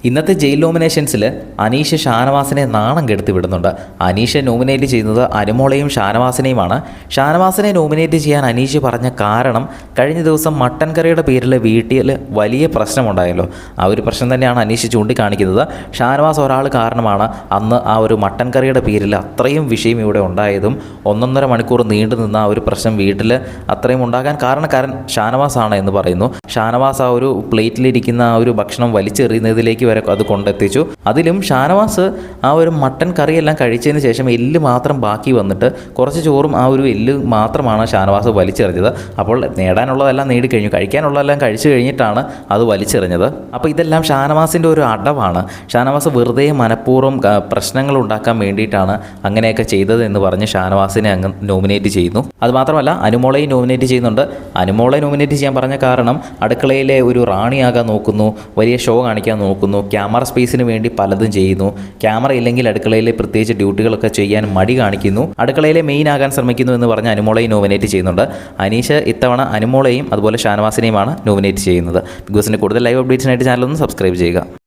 ഇന്നത്തെ ജയിൽ നോമിനേഷൻസിൽ അനീഷ് ഷാനവാസിനെ നാണം കെടുത്തി വിടുന്നുണ്ട്. അനീഷ് നോമിനേറ്റ് ചെയ്യുന്നത് അനുമോളെയും ഷാനവാസിനെയുമാണ്. ഷാനവാസിനെ നോമിനേറ്റ് ചെയ്യാൻ അനീഷ് പറഞ്ഞ കാരണം കഴിഞ്ഞ ദിവസം മട്ടൻ കറിയുടെ പേരിൽ വീട്ടിൽ വലിയ പ്രശ്നമുണ്ടായല്ലോ. ആ ഒരു പ്രശ്നം തന്നെയാണ് അനീഷ് ചൂണ്ടിക്കാണിക്കുന്നത്. ഷാനവാസ് ഒരാൾ കാരണമാണ് അന്ന് ആ ഒരു മട്ടൻ കറിയുടെ പേരിൽ അത്രയും വിഷയം ഇവിടെ ഉണ്ടായതും 1.5 മണിക്കൂർ നീണ്ടു നിന്ന ആ ഒരു പ്രശ്നം വീട്ടിൽ അത്രയും ഉണ്ടാകാൻ കാരണക്കാരൻ ഷാനവാസ് ആണ് എന്ന് പറയുന്നു. ഷാനവാസ് ആ ഒരു പ്ലേറ്റിലിരിക്കുന്ന ആ ഒരു ഭക്ഷണം വലിച്ചെറിയുന്നതിലേക്ക് വരെ അത് കൊണ്ടെത്തിച്ചു. അതിലും ഷാനവാസ് ആ ഒരു മട്ടൻ കറിയെല്ലാം കഴിച്ചതിന് ശേഷം എല്ല് മാത്രം ബാക്കി വന്നിട്ട് കുറച്ച് ചോറും ആ ഒരു എല്ല് മാത്രമാണ് ഷാനവാസ് വലിച്ചെറിഞ്ഞത്. അപ്പോൾ നേടാനുള്ളതെല്ലാം നേടിക്കഴിഞ്ഞു, കഴിക്കാനുള്ളതെല്ലാം കഴിച്ചു കഴിഞ്ഞിട്ടാണ് അത് വലിച്ചെറിഞ്ഞത്. അപ്പോൾ ഇതെല്ലാം ഷാനവാസിൻ്റെ ഒരു അടവാണ്. ഷാനവാസ് വെറുതെ മനഃപൂർവ്വം പ്രശ്നങ്ങൾ ഉണ്ടാക്കാൻ വേണ്ടിയിട്ടാണ് അങ്ങനെയൊക്കെ ചെയ്തത് എന്ന് പറഞ്ഞ് ഷാനവാസിനെ അങ്ങ് നോമിനേറ്റ് ചെയ്യുന്നു. അതുമാത്രമല്ല അനുമോളെയും നോമിനേറ്റ് ചെയ്യുന്നുണ്ട്. അനുമോളെ നോമിനേറ്റ് ചെയ്യാൻ പറഞ്ഞ കാരണം അടുക്കളയിലെ ഒരു റാണിയാകാൻ നോക്കുന്നു, വലിയ ഷോ കാണിക്കാൻ നോക്കുന്നു, ക്യാമറ സ്പേസിന് വേണ്ടി പലതും ചെയ്യുന്നു, ക്യാമറ ഇല്ലെങ്കിൽ അടുക്കളയിലെ പ്രത്യേകിച്ച് ഡ്യൂട്ടികളൊക്കെ ചെയ്യാൻ മടി കാണിക്കുന്നു, അടുക്കളയിലെ മെയിൻ ആകാൻ ശ്രമിക്കുന്നു എന്ന് പറഞ്ഞ് അനുമോളെയും നോമിനേറ്റ് ചെയ്യുന്നുണ്ട്. അനീഷ് ഇത്തവണ അനുമോളെയും അതുപോലെ ഷാനവാസിനെയുമാണ് നോമിനേറ്റ് ചെയ്യുന്നത്. ബിഗ് ബോസിൻ്റെ കൂടുതൽ ലൈവ് അപ്ഡേറ്റ്സിനായിട്ട് ചാനലൊന്ന് സബ്സ്ക്രൈബ് ചെയ്യുക.